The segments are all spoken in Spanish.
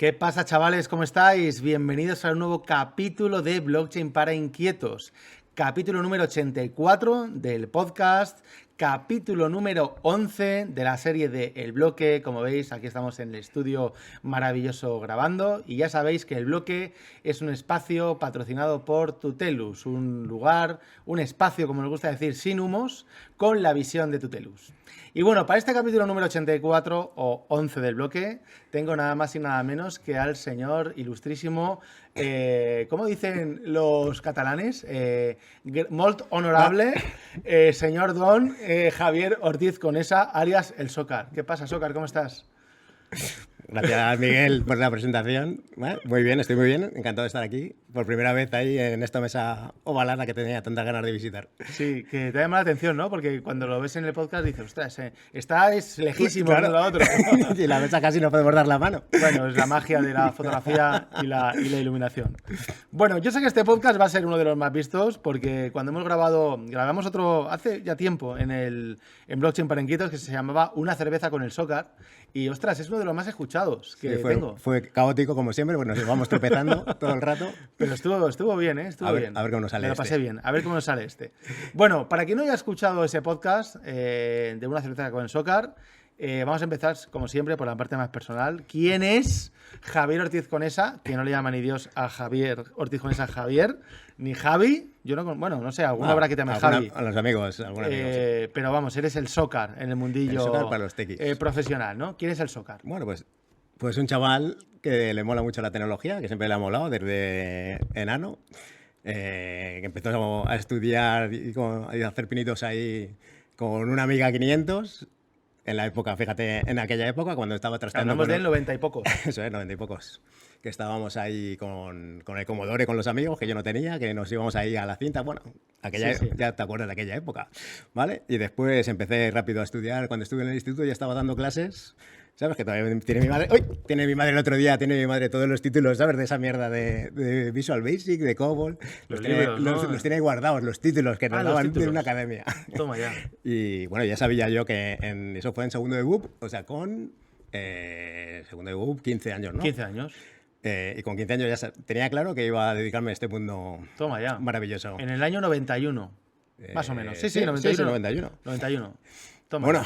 ¿Qué pasa, chavales? ¿Cómo estáis? Bienvenidos a un nuevo capítulo de Blockchain para Inquietos. Capítulo número 84 del podcast, capítulo número 11 de la serie de El Bloque. Como veis, aquí estamos en el estudio maravilloso grabando y ya sabéis que El Bloque es un espacio patrocinado por Tutelus, un lugar, un espacio, como nos gusta decir, sin humos, con la visión de Tutelus. Y bueno, para este capítulo número 84 o 11 del Bloque, tengo nada más y nada menos que al señor ilustrísimo, ¿cómo dicen los catalanes? Molt honorable, señor don Javier Ortiz Conesa, alias El Sócar. ¿Qué pasa, Sócar? ¿Cómo estás? Gracias, Miguel, por la presentación. Muy bien, estoy muy bien. Encantado de estar aquí. Por primera vez ahí en esta mesa ovalada que tenía tantas ganas de visitar. Sí, que te llama la atención, ¿no? Porque cuando lo ves en el podcast dices, ostras, es lejísimo Claro. uno de otro. Y la mesa casi no podemos dar la mano. Bueno, es la magia de la fotografía y la iluminación. Bueno, yo sé que este podcast va a ser uno de los más vistos porque cuando grabamos otro hace ya tiempo en Blockchain para Inquietos que se llamaba Una cerveza con el Sócar. Y ostras, es uno de los más escuchados que tengo. Fue caótico como siempre, porque nos vamos tropezando todo el rato. Pero estuvo bien, ¿eh? Estuvo bien. A ver cómo nos sale. Me lo pasé bien. A ver cómo nos sale este. Bueno, para quien no haya escuchado ese podcast de Una cerveza con el Sócar, vamos a empezar, como siempre, por la parte más personal. ¿Quién es Javier Ortiz Conesa? Que no le llama ni Dios a Javier Ortiz Conesa Javier, ni Javi. Yo no, bueno, no sé, alguno habrá que te llame Javi. A los amigos, sí. Pero vamos, eres el Sócar en el mundillo el Sócar para los tequis. Profesional, ¿no? ¿Quién es el Sócar? Bueno, pues un chaval que le mola mucho la tecnología, que siempre le ha molado desde enano. Que empezó a estudiar y a hacer pinitos ahí con una amiga 500 en la época, fíjate, en aquella época cuando estaba trasteando. Hablamos del 90 y pocos. Eso es, 90 y pocos. Que estábamos ahí con el Commodore, con los amigos que yo no tenía, que nos íbamos ahí a la cinta. Bueno, Sí. ya te acuerdas de aquella época, ¿vale? Y después empecé rápido a estudiar. Cuando estuve en el instituto ya estaba dando clases. ¿Sabes? Que todavía tiene mi madre. ¡Uy! Tiene mi madre el otro día, tiene mi madre todos los títulos, ¿sabes? De esa mierda de Visual Basic, de COBOL. Los tiene ahí guardados, los títulos que nos daban de una academia. Toma ya. Y bueno, ya sabía yo que eso fue en segundo de BUP, o sea, con segundo de BUP, 15 años, ¿no? 15 años. Y con 15 años ya tenía claro que iba a dedicarme a este mundo Toma ya. maravilloso. En el año 91, más o menos. Sí, 91. Sí, 91. 91. Toma. Bueno,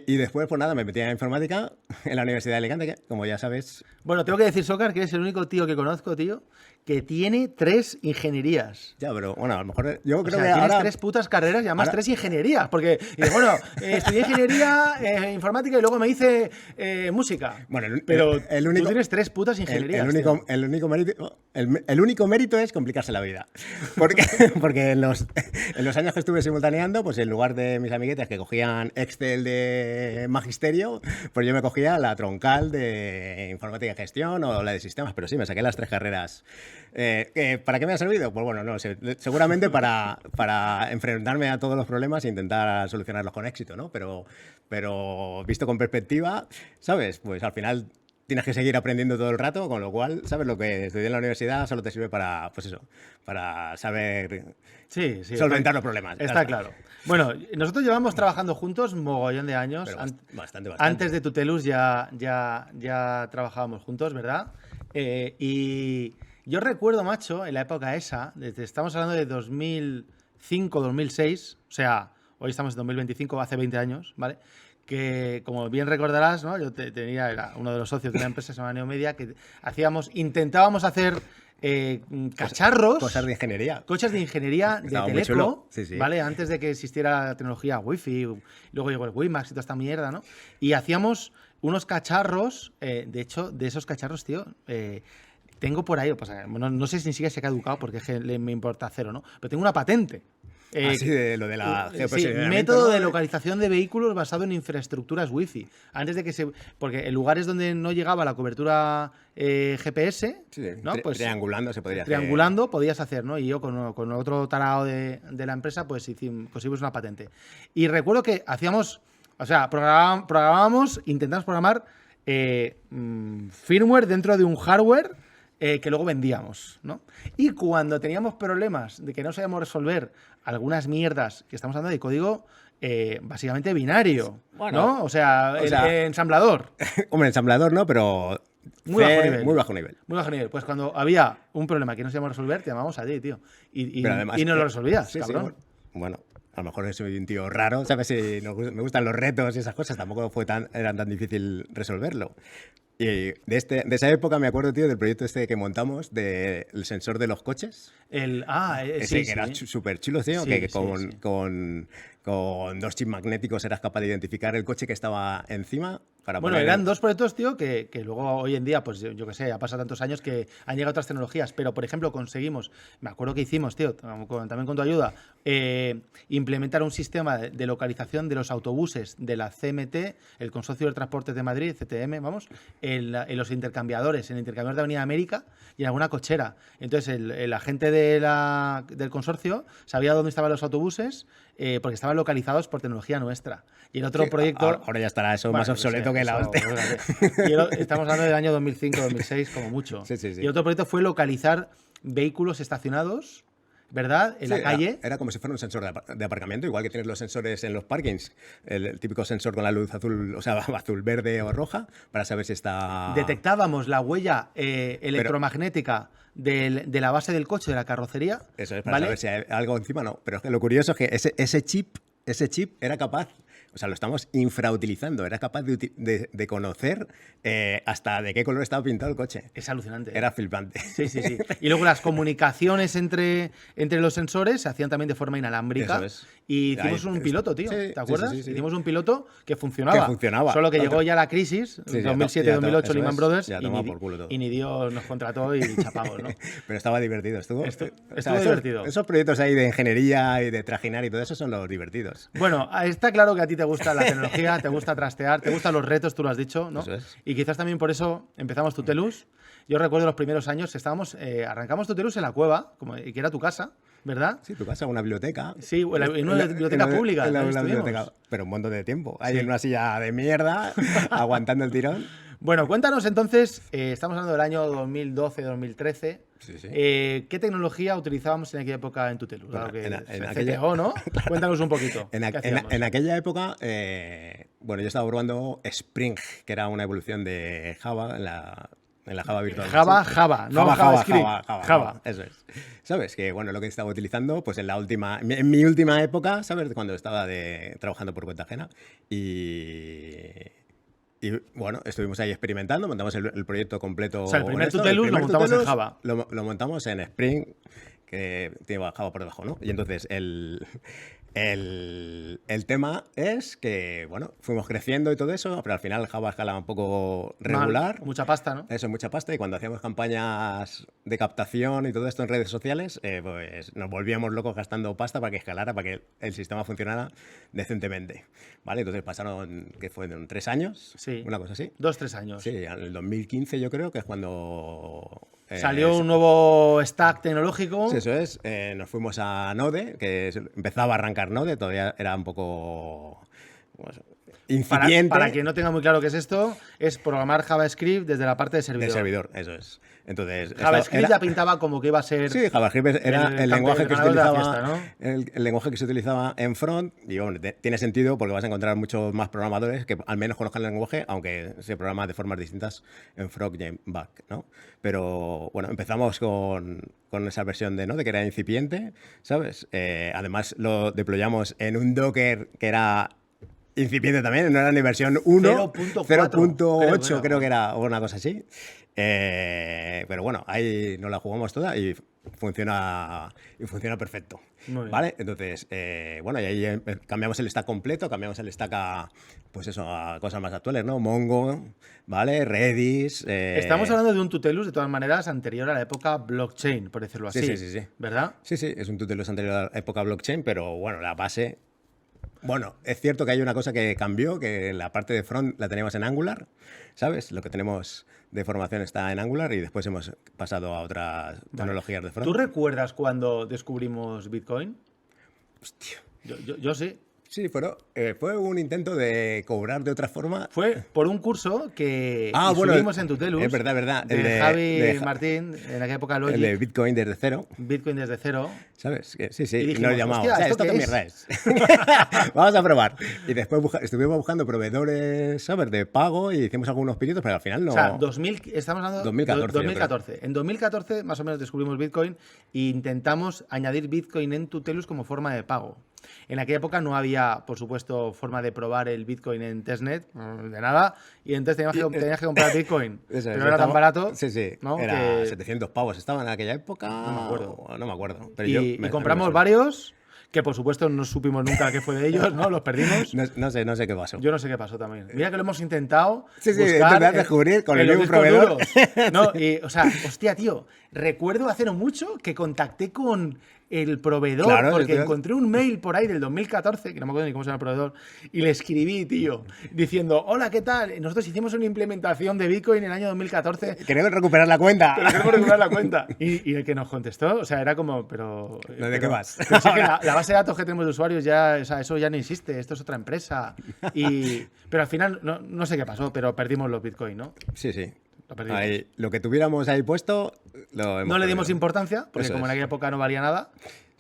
y después, pues nada, me metí en informática en la Universidad de Alicante, que, como ya sabes... Bueno, tengo que decir, Sócar, que eres el único tío que conozco, tío, que tiene 3 ingenierías. Ya, pero bueno, a lo mejor yo creo que tienes ahora 3 putas carreras y además 3 ingenierías. Porque, bueno, estudié ingeniería, informática y luego me hice música. Bueno, pero tú tienes 3 putas ingenierías. El único mérito es complicarse la vida. Porque en los años que estuve simultaneando, pues en lugar de mis amiguetes que cogían Excel de magisterio, pues yo me cogía la troncal de informática y gestión o la de sistemas, pero sí, me saqué las 3 carreras. ¿Para qué me ha servido? Pues bueno, no sé, seguramente para enfrentarme a todos los problemas e intentar solucionarlos con éxito, ¿no? Pero visto con perspectiva, ¿sabes? Pues al final tienes que seguir aprendiendo todo el rato, con lo cual, ¿sabes? Lo que estudié en la universidad solo te sirve para, pues eso, para saber solventar los problemas. Está claro. Bueno, nosotros llevamos trabajando juntos mogollón de años. Bastante. Antes de Tutelus ya trabajábamos juntos, ¿verdad? Y yo recuerdo, macho, en la época esa, estamos hablando de 2005, 2006, o sea, hoy estamos en 2025, hace 20 años, ¿vale? Que, como bien recordarás, ¿no? Yo era uno de los socios de una empresa que se llama Neomedia, que intentábamos hacer cacharros. Cosas de ingeniería. Coches de ingeniería de teleco, sí. ¿vale? Antes de que existiera la tecnología Wi-Fi, luego llegó el WiMAX y toda esta mierda, ¿no? Y hacíamos unos cacharros, de hecho, de esos cacharros, tío, tengo por ahí, pues, no sé si ni siquiera se ha caducado porque es que me importa cero, ¿no? Pero tengo una patente. Así de lo de la geoposicionamiento, método ¿no? de localización de vehículos basado en infraestructuras Wi-Fi. Antes de que porque en lugares donde no llegaba la cobertura GPS, ¿no? Pues triangulando se podría hacer. Triangulando podías hacer, ¿no? Y yo con otro tarao de la empresa, pues conseguimos una patente. Y recuerdo que intentamos programar firmware dentro de un hardware que luego vendíamos, ¿no? Y cuando teníamos problemas de que no sabíamos resolver algunas mierdas, que estamos hablando de código básicamente binario, Bueno, ¿no? O sea, o sea, ensamblador. Hombre, ensamblador no, pero Muy bajo nivel. muy bajo nivel. Muy bajo nivel. Pues cuando había un problema que no sabíamos resolver, te llamamos a ti, tío. Pero además, Y no lo resolvías, sí, cabrón. bueno, a lo mejor soy un tío raro, ¿sabes? Si me gustan los retos y esas cosas, tampoco era tan difícil resolverlo. Y de esa época me acuerdo, tío, del proyecto este que montamos del sensor de los coches. Ese Sí, sí, que era súper chulo, tío, Sí, que sí, sí. con 2 chips magnéticos eras capaz de identificar el coche que estaba encima para Bueno, poner... eran 2 proyectos, tío, que luego hoy en día, pues yo qué sé, ha pasado tantos años que han llegado otras tecnologías. Pero, por ejemplo, conseguimos, me acuerdo que hicimos, tío, también con tu ayuda, implementar un sistema de localización de los autobuses de la CMT, el Consorcio de Transportes de Madrid, CTM, vamos, en los intercambiadores, en el intercambiador de Avenida América y en alguna cochera. Entonces, el agente del consorcio sabía dónde estaban los autobuses porque estaban localizados por tecnología nuestra. Y el otro Sí, proyecto... ahora ya estará eso más Bueno, obsoleto no sé, que la eso, hostia. fíjate. Estamos hablando del año 2005, 2006, como mucho. Sí. Y el otro proyecto fue localizar vehículos estacionados, ¿verdad? En Sí, la calle. era como si fuera un sensor de aparcamiento, igual que tienes los sensores en los parkings, el típico sensor con la luz azul, o sea, azul, verde o roja, para saber si está... Detectábamos la huella electromagnética de la base del coche, de la carrocería. Eso es, para ¿vale? saber si hay algo encima no. Pero es que lo curioso es que ese chip era capaz, o sea, lo estamos infrautilizando, era capaz de conocer hasta de qué color estaba pintado el coche. Es alucinante. Era flipante. Sí. Y luego las comunicaciones entre los sensores se hacían también de forma inalámbrica. Eso es. Y hicimos Ahí, un piloto, tío. sí, ¿Te acuerdas? sí. Hicimos un piloto que funcionaba. Que funcionaba. Solo que Tanto. llegó ya la crisis, Sí, 2007, ya 2008, eso Lehman es, Brothers, ya y tomaba por culo todo. ni Dios nos contrató y chapamos, ¿no? Pero estaba divertido. Estuvo Divertido. Esos proyectos ahí de ingeniería y de trajinar y todo eso son los divertidos. Bueno, está claro que a ti te gusta la tecnología, te gusta trastear, te gustan los retos, tú lo has dicho, ¿no? Eso es. Y quizás también por eso empezamos Tutelus. Yo recuerdo los primeros años que arrancamos Tutelus en la cueva, que era tu casa, ¿verdad? Sí, tu casa, una biblioteca. Sí, en una biblioteca pública. En la estuvimos. biblioteca, pero un montón de tiempo. Ahí Sí. en una silla de mierda, aguantando el tirón. Bueno, cuéntanos entonces, estamos hablando del año 2012-2013. Sí. ¿Qué tecnología utilizábamos en aquella época en Tutelus? Bueno, Claro que en CTO, aquella- ¿no? Cuéntanos un poquito. ¿qué hacíamos? En aquella época, bueno, yo estaba probando Spring, que era una evolución de Java en la Java virtual. Java, no JavaScript. Java. Eso es. ¿Sabes? Que bueno, lo que estaba utilizando, pues en mi última época, ¿sabes? Cuando estaba trabajando por cuenta ajena. Y bueno, estuvimos ahí experimentando, montamos el proyecto completo. O sea, el primer honesto. Tutelus lo montamos en Tutelus Java. Lo montamos en Spring, que tiene Java por debajo, ¿no? Y entonces el tema es que, bueno, fuimos creciendo y todo eso, pero al final Java escalaba un poco regular. Mucha pasta, ¿no? Eso, mucha pasta. Y cuando hacíamos campañas de captación y todo esto en redes sociales, pues nos volvíamos locos gastando pasta para que escalara, para que el sistema funcionara decentemente. ¿Vale? Entonces pasaron, ¿qué fue? 3 años, Sí. una cosa así. 2-3 años. Sí, en el 2015 yo creo que es cuando... Salió un nuevo stack tecnológico. Sí, eso es. Nos fuimos a Node, que empezaba a arrancar Node, todavía era un poco pues, incipiente. Para quien no tenga muy claro qué es esto, es programar JavaScript desde la parte de servidor. De servidor, eso es. Entonces, JavaScript ya pintaba como que iba a ser... Sí, JavaScript era el lenguaje que se ganador de la utilizaba, fiesta, ¿no? el lenguaje que se utilizaba en front. Y bueno, tiene sentido porque vas a encontrar muchos más programadores que al menos conozcan el lenguaje, aunque se programa de formas distintas en front y en back, ¿no? Pero bueno, empezamos con esa versión de Node que era incipiente, ¿sabes? Además lo deployamos en un Docker que era incipiente también, no era ni versión 1, 0.8 creo que era, o una cosa así. Pero bueno, ahí nos la jugamos toda y funciona perfecto. Muy bien. ¿Vale? Entonces, bueno, y ahí cambiamos el stack completo, cambiamos el stack a, pues eso, a cosas más actuales, ¿no? Mongo, ¿vale? Redis. Estamos hablando de un Tutelus, de todas maneras, anterior a la época blockchain, por decirlo así. Sí. ¿Verdad? Sí, es un Tutelus anterior a la época blockchain, pero bueno, la base... Bueno, es cierto que hay una cosa que cambió, que la parte de front la teníamos en Angular, ¿sabes? Lo que tenemos de formación está en Angular y después hemos pasado a otras tecnologías de front. ¿Tú recuerdas cuando descubrimos Bitcoin? Hostia. Yo sí. Sí, pero fue un intento de cobrar de otra forma. Fue por un curso que Bueno, subimos en Tutelus. Es verdad. De Javi Martín, en aquella época Logic. El de Bitcoin desde cero. Bitcoin desde cero. ¿Sabes? Sí. Y dijimos, nos llamamos. hostia, ¿esto qué mierda es? Vamos a probar. Y después estuvimos buscando proveedores, ¿sabes? De pago y hicimos algunos pinitos, pero al final no. O sea, estamos hablando de 2014. 2014. En 2014 más o menos descubrimos Bitcoin e intentamos añadir Bitcoin en Tutelus como forma de pago. En aquella época no había, por supuesto, forma de probar el Bitcoin en testnet, de nada, y entonces tenías que comprar Bitcoin. Pero no era tan barato. Sí. ¿no? Era 700 pavos. ¿Estaba en aquella época? No me acuerdo. Pero y compramos varios, que por supuesto no supimos nunca qué fue de ellos, ¿no? Los perdimos. No sé qué pasó. Yo no sé qué pasó también. Mira que lo hemos intentado. Intentar descubrir con el mismo proveedor. No, o sea, hostia, tío, recuerdo hace no mucho que contacté con el proveedor, porque encontré un mail por ahí del 2014, que no me acuerdo ni cómo se llama el proveedor, y le escribí, tío, diciendo, hola, ¿qué tal? Nosotros hicimos una implementación de Bitcoin en el año 2014. Queremos recuperar la cuenta. Y el que nos contestó, o sea, era como, pero... ¿De qué vas? Pero sí que la base de datos que tenemos de usuarios ya, o sea, eso ya no existe, esto es otra empresa. Pero al final, no sé qué pasó, pero perdimos los Bitcoin, ¿no? Sí. Ahí, lo que tuviéramos ahí puesto lo hemos No le dimos perdido. importancia, porque como en aquella época no valía nada,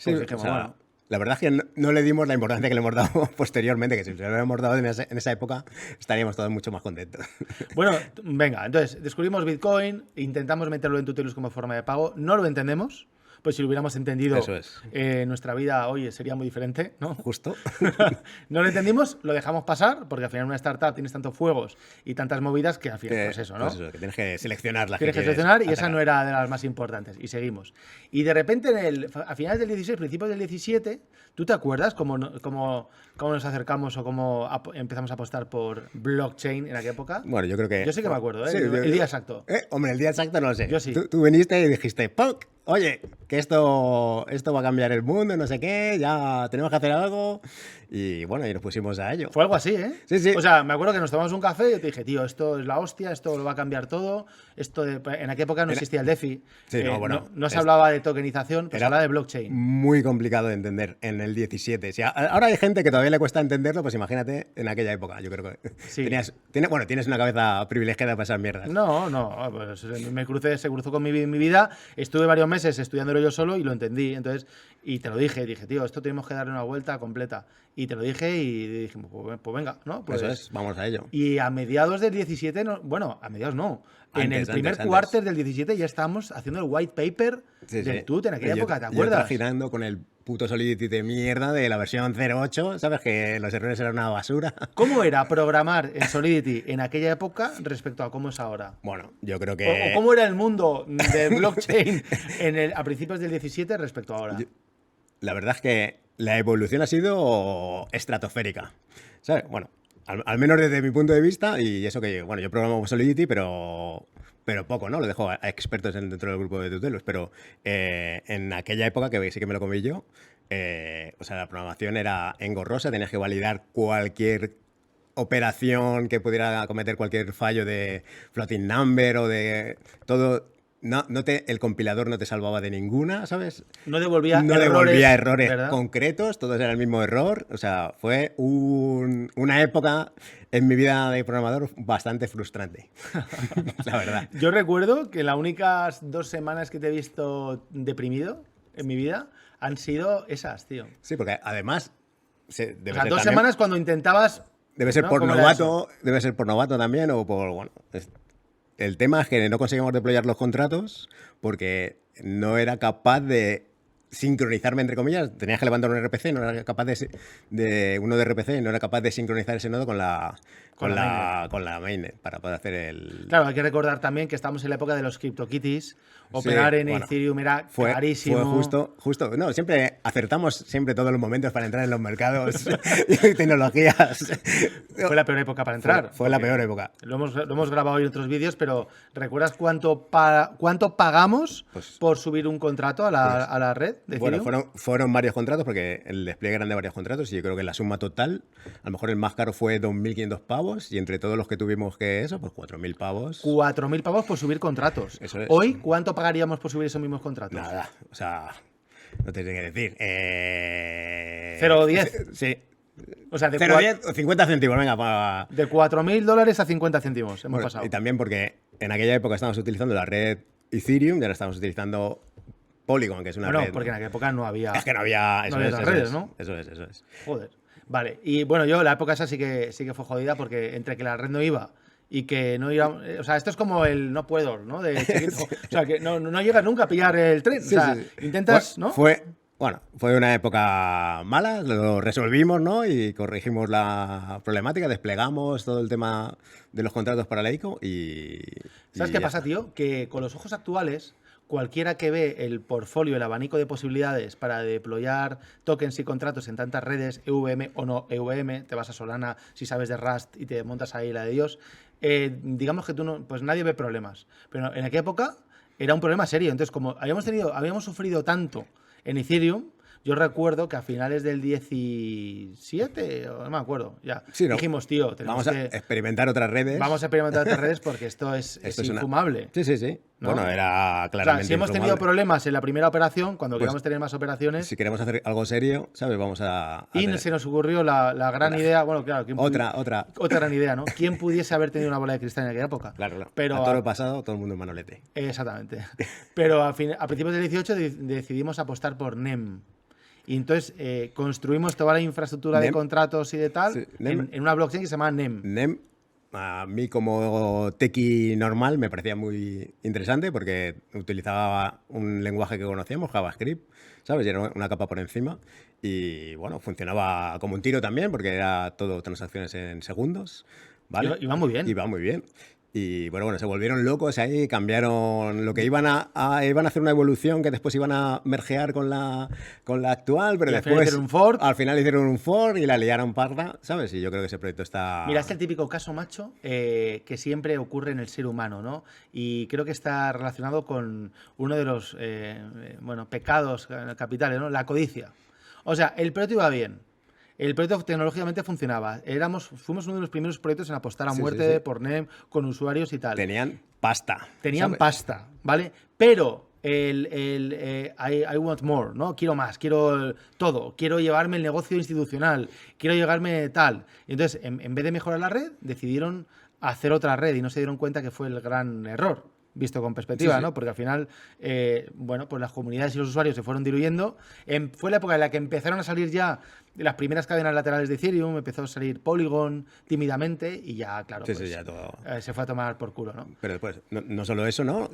pues dijimos, bueno. La verdad es que no le dimos la importancia que le hemos dado posteriormente, que si se lo hubiéramos dado en esa época estaríamos todos mucho más contentos. Bueno, venga, entonces descubrimos Bitcoin, intentamos meterlo en Tutelus como forma de pago, no lo entendemos. Pues si lo hubiéramos entendido, nuestra vida, oye, sería muy diferente, ¿no? Justo. No lo entendimos, lo dejamos pasar, porque al final en una startup tienes tantos fuegos y tantas movidas que al final, pues eso, ¿no? Pues eso, que tienes que seleccionar las Tienes que seleccionar y esa no era de las más importantes. Y seguimos. Y de repente, a finales del 16, principios del 17, ¿tú te acuerdas cómo nos acercamos o cómo empezamos a apostar por blockchain en aquella época? Bueno, yo creo que... Yo sí que me acuerdo, ¿eh? Sí, el día exacto. Hombre, el día exacto no lo sé. Yo sí. Tú viniste y dijiste, ¡punk! Oye, que esto va a cambiar el mundo, no sé qué, ya tenemos que hacer algo. Y bueno, y nos pusimos a ello. Fue algo así, ¿eh? Sí. O sea, me acuerdo que nos tomamos un café y yo te dije, tío, esto es la hostia, esto lo va a cambiar todo. En aquella época no existía el DeFi. Sí, no se hablaba de tokenización, pero se hablaba de blockchain. Muy complicado de entender en el 17. Si ahora hay gente que todavía le cuesta entenderlo, pues imagínate en aquella época. Yo creo que sí. tienes una cabeza privilegiada para esas mierdas. No, pues se cruzó con mi vida. Estuve varios meses estudiándolo yo solo y lo entendí. Entonces, y te lo dije, tío, esto tenemos que darle una vuelta completa. Y te lo dije y dijimos, pues venga, ¿no? Pues, eso es, vamos a ello. Y a mediados del 17, a mediados no. En el primer cuarter del 17 ya estábamos haciendo el white paper del TUT en aquella época, ¿te acuerdas? Yo girando con el puto Solidity de mierda de la versión 0.8, ¿sabes? Que los errores eran una basura. ¿Cómo era programar en Solidity en aquella época respecto a cómo es ahora? Bueno, yo creo que... ¿O cómo era el mundo de blockchain a principios del 17 respecto a ahora? La verdad es que la evolución ha sido estratosférica, ¿sabes? Bueno, al menos desde mi punto de vista, y eso que, bueno, yo programo Solidity, pero poco, ¿no? Lo dejo a expertos dentro del grupo de Tutelus, pero en aquella época, que sí que me lo comí yo, o sea, la programación era engorrosa, tenías que validar cualquier operación que pudiera cometer cualquier fallo de floating number o de todo. El compilador no te salvaba de ninguna, ¿sabes? No devolvía errores ¿verdad? concretos, todos eran el mismo error. O sea, fue una época en mi vida de programador bastante frustrante, la verdad. Yo recuerdo que las únicas 2 semanas que te he visto deprimido en mi vida han sido esas, tío. Sí, porque además... O sea, 2 semanas cuando intentabas... Debe ser, ¿no?, por novato, debe ser por novato también o por... Bueno, el tema es que no conseguimos deployar los contratos porque no era capaz de sincronizarme, entre comillas. Tenías que levantar un RPC, no era capaz uno de RPC, no era capaz de sincronizar ese nodo con la mainnet para poder hacer el... Claro, hay que recordar también que estamos en la época de los CryptoKitties. Operar en Ethereum era carísimo. Fue justo. No, siempre acertamos todos los momentos para entrar en los mercados y tecnologías. Fue la peor época para entrar. Fue la peor época. Lo hemos grabado en otros vídeos, pero ¿recuerdas cuánto pagamos por subir un contrato a la red de Ethereum? Bueno, fueron varios contratos porque el despliegue eran de varios contratos y yo creo que la suma total, a lo mejor el más caro fue 2.500 pavos y entre todos los que tuvimos pues 4.000 pavos. 4.000 pavos por subir contratos. Eso es. Hoy, ¿cuánto pagaríamos por subir esos mismos contratos? Nada, o sea, no te tengo que decir. 0,10. Sí. O sea, de 0,10 o 50 céntimos, venga, para... de $4.000 a 50 céntimos hemos Bueno, pasado. y también porque en aquella época estábamos utilizando la red Ethereum y ahora estamos utilizando Polygon, que es una Bueno, red... porque en aquella época no había... Es que no había... no había otras redes, ¿no? Eso es. Joder. Vale. Y bueno, yo la época esa sí que fue jodida porque entre que la red no iba y que no iba... O sea, esto es como el no puedo, ¿no? De chiquito. Sí. O sea, que no llegas nunca a pillar el tren. Sí, o sea, sí. intentas, ¿no? Fue una época mala, lo resolvimos, ¿no? Y corregimos la problemática, desplegamos todo el tema de los contratos para la ICO y... ¿Sabes qué pasa, tío? Que con los ojos actuales, cualquiera que ve el portfolio, el abanico de posibilidades para deployar tokens y contratos en tantas redes, EVM o no EVM, te vas a Solana si sabes de Rust y te montas ahí la de Dios, digamos que tú no, pues nadie ve problemas. Pero en aquella época era un problema serio. Entonces, como habíamos sufrido tanto en Ethereum, yo recuerdo que a finales del 17, o no me acuerdo, ya, Sí, ¿no? dijimos, tío, tenemos Vamos a que... experimentar otras redes. Vamos a experimentar otras redes porque esto es infumable. Sí. ¿No? Bueno, era O claramente sea, si hemos tenido infumable. problemas en la primera operación, cuando Pues, queramos tener más operaciones, Si queremos hacer algo serio, ¿sabes? Vamos a y hacer se nos ocurrió la gran idea, bueno, claro, otra. otra gran idea, ¿no? ¿Quién pudiese haber tenido una bola de cristal en aquella época? Claro. Pero A todo lo pasado, todo el mundo en manolete. exactamente. Pero a principios del 18 decidimos apostar por NEM. Y entonces construimos toda la infraestructura de NEM. contratos y de tal Sí, NEM. en una blockchain que se llama NEM. NEM, a mí como tequi normal, me parecía muy interesante porque utilizaba un lenguaje que conocíamos, JavaScript, ¿sabes? Y era una capa por encima. Y bueno, funcionaba como un tiro también porque era todo transacciones en segundos, ¿vale? Iba muy bien. Iba muy bien. Y bueno, se volvieron locos ahí, cambiaron lo que iban a hacer una evolución que después iban a mergear con la actual, pero Y al final después hicieron un fork. al final hicieron un fork y la liaron parda, ¿sabes? Y yo creo que ese proyecto está... Mira, este es el típico caso, macho, que siempre ocurre en el ser humano, ¿no? Y creo que está relacionado con uno de los pecados capitales, ¿no? La codicia. O sea, el proyecto iba bien. El proyecto tecnológicamente funcionaba. Fuimos uno de los primeros proyectos en apostar a muerte Sí. por NEM, con usuarios y tal. Tenían pasta. Tenían ¿sabes? pasta, ¿vale? Pero I want more, ¿no? Quiero más, quiero todo. Quiero llevarme el negocio institucional, quiero llevarme tal. Y entonces, en vez de mejorar la red, decidieron hacer otra red y no se dieron cuenta que fue el gran error, visto con perspectiva, Sí. ¿no? Porque al final, pues las comunidades y los usuarios se fueron diluyendo. Fue la época en la que empezaron a salir ya las primeras cadenas laterales de Ethereum, empezó a salir Polygon tímidamente y ya, claro, Sí, pues, ya todo. se fue a tomar por culo, ¿no? Pero después, no solo eso, ¿no?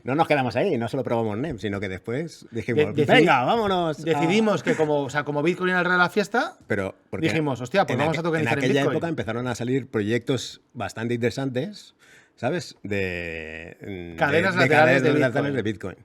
No nos quedamos ahí, no solo probamos NEM, sino que después dijimos, venga, vámonos. Decidimos que como Bitcoin era el rey de la fiesta, Pero porque dijimos, hostia, pues vamos a tokenizar en en aquella Bitcoin. época empezaron a salir proyectos bastante interesantes, ¿sabes? De Cadenas de laterales de laterales Bitcoin. de Bitcoin,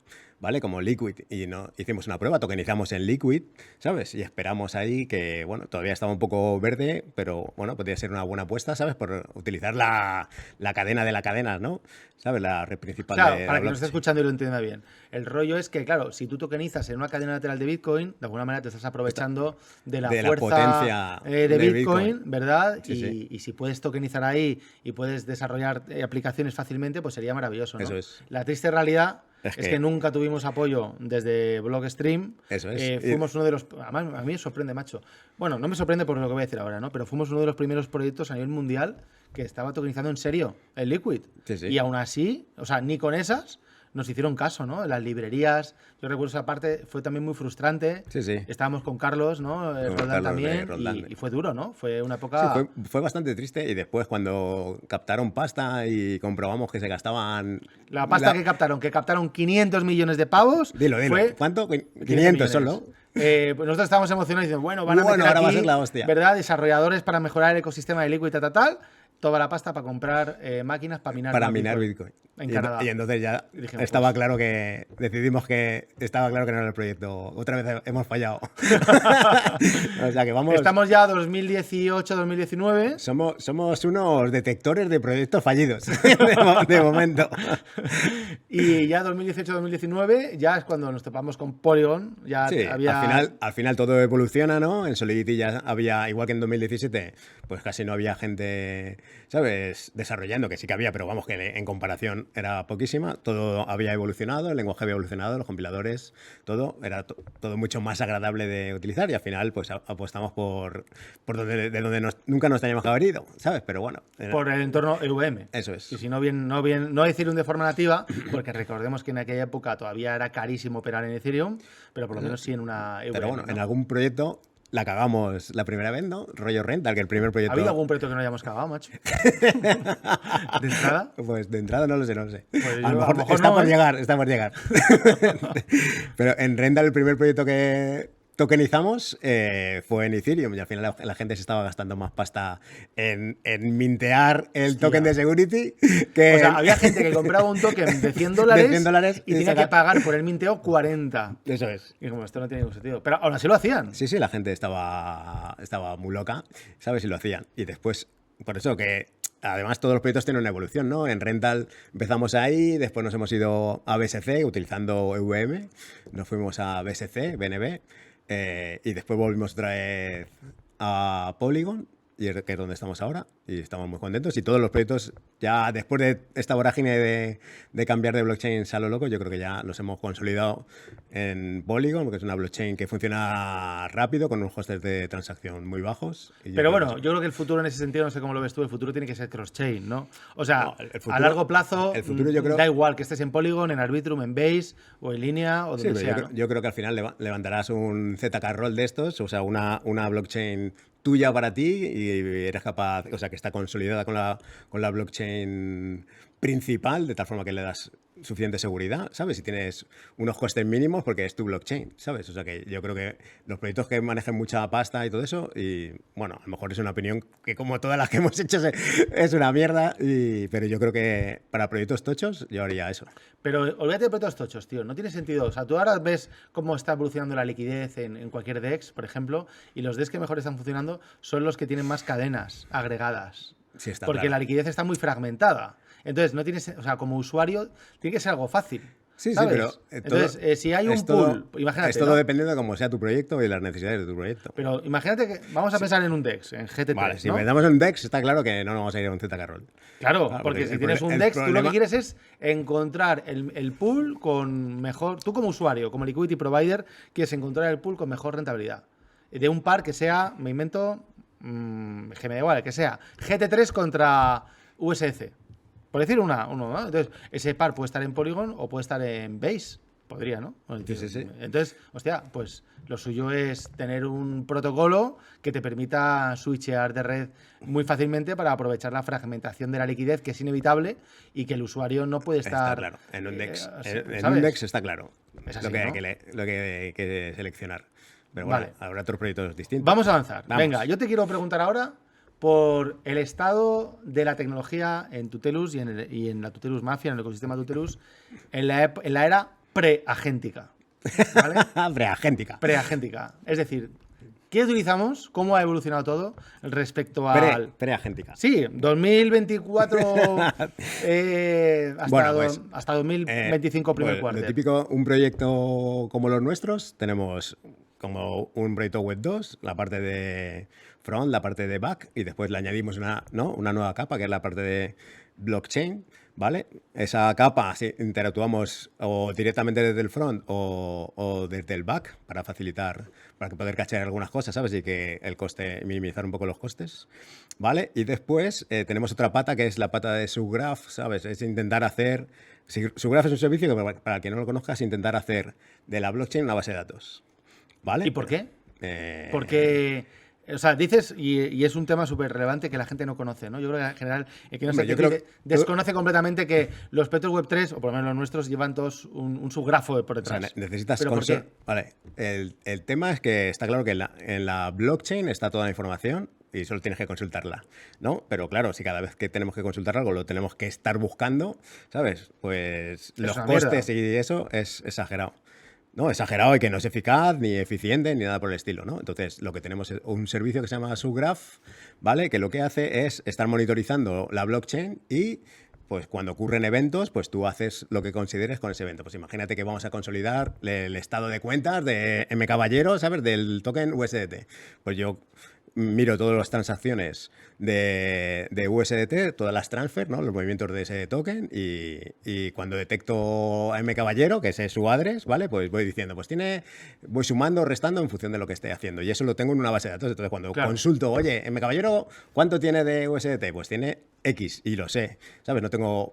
¿vale? Como Liquid. Y hicimos una prueba, tokenizamos en Liquid, ¿sabes? Y esperamos ahí que, bueno, todavía estaba un poco verde, pero bueno, podría ser una buena apuesta, ¿sabes? Por utilizar la cadena de la cadena, ¿no? ¿Sabes? La red principal Claro, de para la que nos esté blockchain. escuchando y lo entienda bien. El rollo es que, claro, si tú tokenizas en una cadena lateral de Bitcoin, de alguna manera te estás aprovechando de la de la fuerza potencia de de Bitcoin, Bitcoin. ¿verdad? Sí, sí. Y si puedes tokenizar ahí y puedes desarrollar aplicaciones fácilmente, pues sería maravilloso, ¿no? Eso es. La triste realidad Es es que- que nunca tuvimos apoyo desde Blockstream. Eso es. Fuimos uno de los... Además, a mí me sorprende, macho. Bueno, no me sorprende por lo que voy a decir ahora, ¿no? Pero fuimos uno de los primeros proyectos a nivel mundial que estaba tokenizando en serio el Liquid. Sí, sí. Y aún así, o sea, ni con esas nos hicieron caso, ¿no? Las librerías, yo recuerdo esa parte, fue también muy frustrante. Sí, sí. Estábamos con Carlos, ¿no? Roldán Carlos de también, Roldán. y fue duro, ¿no? Fue una época... Sí, fue bastante triste y después cuando captaron pasta y comprobamos que se gastaban... La pasta que captaron 500 millones de pavos. Dilo. Fue ¿Cuánto? 500 500 solo. Pues nosotros estábamos emocionados diciendo, bueno, van a Bueno, meter ahora va a aquí, ser la hostia. ¿verdad? Desarrolladores para mejorar el ecosistema de Liquid, tal. Toda la pasta para comprar máquinas para minar Para más minar Bitcoin. En Canadá. Y entonces ya Dijimos, estaba claro que decidimos que estaba claro que no era el proyecto. Otra vez hemos fallado. O sea que vamos. Estamos ya 2018-2019. Somos unos detectores de proyectos fallidos de momento. Y ya 2018-2019 ya es cuando nos topamos con Polygon. Ya Sí, había... al final todo evoluciona, ¿no? En Solidity ya había, igual que en 2017, pues casi no había gente ¿sabes? Desarrollando, que sí que había, pero vamos, que en comparación era poquísima. Todo había evolucionado, el lenguaje había evolucionado, los compiladores, todo era todo mucho más agradable de utilizar y al final pues apostamos por de donde nunca nos teníamos que haber ido, ¿sabes? Pero bueno. Por el entorno EVM. Eso es. Y si no Ethereum de forma nativa, porque recordemos que en aquella época todavía era carísimo operar en Ethereum, pero por lo menos sí en una EVM. Pero bueno, ¿no? en algún proyecto la cagamos la primera vez, ¿no? Rollo Rental, que el primer proyecto... ¿Ha habido algún proyecto que no hayamos cagado, macho? ¿De entrada? Pues de entrada no lo sé. Pues a lo mejor está no, por llegar, está por llegar. Pero en Rental el primer proyecto que tokenizamos fue en Ethereum y al final la gente se estaba gastando más pasta en mintear el token de Security que... O sea, había gente que compraba un token de $100, de $100 y tenía que pagar por el minteo 40. Eso es. Y como esto no tiene ningún sentido. Pero aún así lo hacían. Sí, la gente estaba muy loca, ¿sabes? Y lo hacían. Y después, por eso que... Además, todos los proyectos tienen una evolución, ¿no? En Rental empezamos ahí, después nos hemos ido a BSC utilizando EVM, nos fuimos a BSC, BNB, y después volvimos otra vez a Polygon, y que es donde estamos ahora, y estamos muy contentos. Y todos los proyectos, ya después de esta vorágine de cambiar de blockchain a lo loco, yo creo que ya los hemos consolidado en Polygon, porque es una blockchain que funciona rápido, con unos costes de transacción muy bajos. Pero bueno, yo creo que el futuro en ese sentido, no sé cómo lo ves tú, el futuro tiene que ser cross-chain, ¿no? O sea, no, futuro, a largo plazo, el futuro yo creo... da igual que estés en Polygon, en Arbitrum, en Base, o en línea, o donde sea, ¿no? Yo creo que al final levantarás un ZK roll de estos, o sea, una blockchain tuya para ti y eres capaz, o sea, que está consolidada con la blockchain principal, de tal forma que le das suficiente seguridad, ¿sabes? Y tienes unos costes mínimos porque es tu blockchain, ¿sabes? O sea, que yo creo que los proyectos que manejen mucha pasta y todo eso, y bueno, a lo mejor es una opinión que como todas las que hemos hecho es una mierda, pero yo creo que para proyectos tochos yo haría eso. Pero olvídate de proyectos tochos, tío, no tiene sentido. O sea, tú ahora ves cómo está evolucionando la liquidez en cualquier DEX, por ejemplo, y los DEX que mejor están funcionando son los que tienen más cadenas agregadas. Sí, está porque claro. La liquidez está muy fragmentada. Entonces, no tienes, o sea, como usuario, tiene que ser algo fácil. Sí, ¿sabes? pero entonces, si hay un pool, imagínate. Es todo ¿no? dependiendo de cómo sea tu proyecto y las necesidades de tu proyecto. Pero imagínate que vamos a pensar en un DEX, en GT3. Vale, si ¿no? vendamos un DEX, está claro que no nos vamos a ir a un ZK roll. Claro, porque si tienes un DEX, tú lo que quieres es encontrar el pool con mejor. Tú, como usuario, como liquidity provider, quieres encontrar el pool con mejor rentabilidad. De un par que sea, me invento, que me da igual, que sea GT3 contra USDC. Por decir uno, ¿no? Entonces, ese par puede estar en Polygon o puede estar en Base. Podría, ¿no? Sí. Entonces, hostia, pues lo suyo es tener un protocolo que te permita switchear de red muy fácilmente para aprovechar la fragmentación de la liquidez, que es inevitable y que el usuario no puede estar... Está claro. En un DEX, en ¿sabes? un DEX está claro. Es así, lo que ¿no? hay que seleccionar. Pero bueno, Vale. habrá otros proyectos distintos. Vamos a avanzar. Vamos. Venga, yo te quiero preguntar ahora por el estado de la tecnología en Tutelus y en la Tutelus Mafia, en el ecosistema Tutelus, en la era preagéntica. ¿Vale? Preagéntica. Preagéntica. Es decir, ¿qué utilizamos? ¿Cómo ha evolucionado todo respecto al... Preagéntica. Sí, 2024 Bueno, pues, hasta 2025 primer Lo cuarto. típico, un proyecto como los nuestros, tenemos como un proyecto web 2, la parte de front, la parte de back, y después le añadimos una nueva capa, que es la parte de blockchain, ¿vale? Esa capa, sí, interactuamos o directamente desde el front o desde el back para facilitar, para poder cachar algunas cosas, ¿sabes? Y que el coste, minimizar un poco los costes, ¿vale? Y después tenemos otra pata, que es la pata de SubGraph, ¿sabes? Es intentar hacer... SubGraph es un servicio que, para el que no lo conozca, es intentar hacer de la blockchain una base de datos, ¿vale? ¿Y por qué? Porque... O sea, dices, y es un tema súper relevante que la gente no conoce, ¿no? Yo creo que en general, el que no se desconoce completamente que los proyectos web 3, o por lo menos los nuestros, llevan todos un subgrafo por detrás. O sea, necesitas... ¿Pero por qué? Vale, el tema es que está claro que en la blockchain está toda la información y solo tienes que consultarla, ¿no? Pero claro, si cada vez que tenemos que consultar algo lo tenemos que estar buscando, ¿sabes? Pues los costes y eso es exagerado. No, exagerado y que no es eficaz, ni eficiente, ni nada por el estilo, ¿no? Entonces, lo que tenemos es un servicio que se llama SubGraph, ¿vale? Que lo que hace es estar monitorizando la blockchain y, pues, cuando ocurren eventos, pues tú haces lo que consideres con ese evento. Pues imagínate que vamos a consolidar el estado de cuentas de M Caballero, ¿sabes? Del token USDT. Pues yo miro todas las transacciones de USDT, todas las transfer, ¿no? Los movimientos de ese token y cuando detecto a M Caballero, que ese es su address, ¿vale? Pues voy diciendo, pues voy sumando o restando en función de lo que esté haciendo y eso lo tengo en una base de datos. Entonces cuando consulto, oye, M Caballero, ¿cuánto tiene de USDT? Pues tiene X y lo sé, ¿sabes?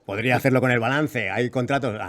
Podría hacerlo con el balance, hay contratos,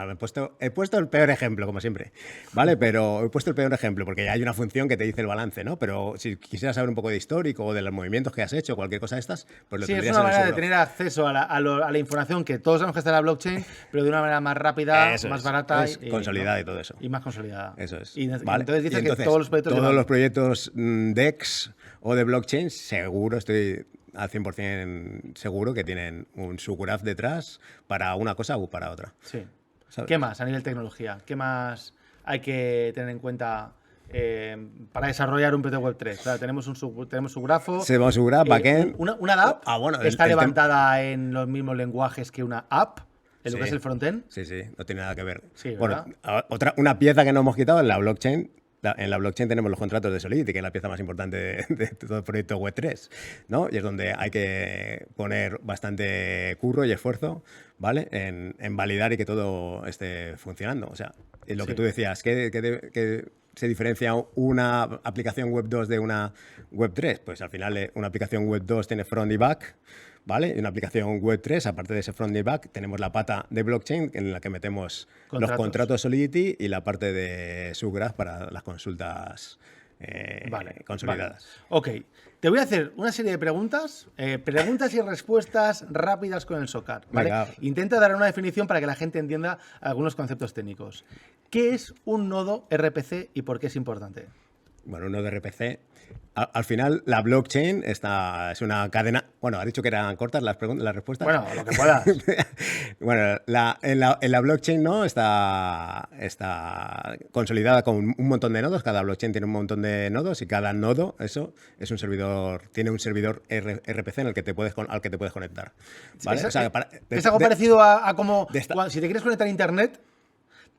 he puesto el peor ejemplo, como siempre, ¿vale? Pero he puesto el peor ejemplo porque hay una función que te dice el balance, ¿no? Pero si quisieras saber un poco de histórico o de los movimientos que has hecho, cualquier cosa de estas, pues lo tendrías es una en el manera de seguro. tener acceso a la información que todos sabemos que está en la blockchain, pero de una manera más rápida, Eso más es, barata y consolidada, ¿no? Y todo eso. Y más consolidada. Eso es. Vale. Entonces dices entonces, que todos los proyectos... Todos los proyectos DEX o de blockchain, seguro, estoy al 100% seguro que tienen un subgraph detrás para una cosa o para otra. Sí. ¿Sabes? ¿Qué más a nivel tecnología? ¿Qué más hay que tener en cuenta para desarrollar un proyecto Web 3? O sea, tenemos su grafo. Tenemos su graph, backend. Una app bueno, está levantada en los mismos lenguajes que una app, en lo que es el frontend. Sí, no tiene nada que ver. Sí, bueno, una pieza que no hemos quitado en la blockchain. En la blockchain tenemos los contratos de Solidity, que es la pieza más importante de todo el proyecto Web3, ¿no? Y es donde hay que poner bastante curro y esfuerzo, ¿vale? En validar y que todo esté funcionando. O sea, lo que tú decías, que se diferencia una aplicación Web 2 de una Web 3. Pues al final una aplicación Web 2 tiene front y back, ¿vale? Y una aplicación Web 3, aparte de ese front y back, tenemos la pata de blockchain en la que metemos los contratos Solidity y la parte de subgraph para las consultas consolidadas. Vale. Ok, te voy a hacer una serie de preguntas y respuestas rápidas con el SOCAR, ¿vale? Intenta dar una definición para que la gente entienda algunos conceptos técnicos. ¿Qué es un nodo RPC y por qué es importante? Bueno, un nodo RPC... Al final, la blockchain es una cadena... Bueno, has dicho que eran cortas las respuestas. Bueno, lo que puedas. Bueno, en la blockchain, ¿no? Está consolidada con un montón de nodos. Cada blockchain tiene un montón de nodos y cada nodo, eso, es un servidor, tiene un servidor RPC en el que al que te puedes conectar. ¿Vale? Es algo parecido a como si te quieres conectar a Internet,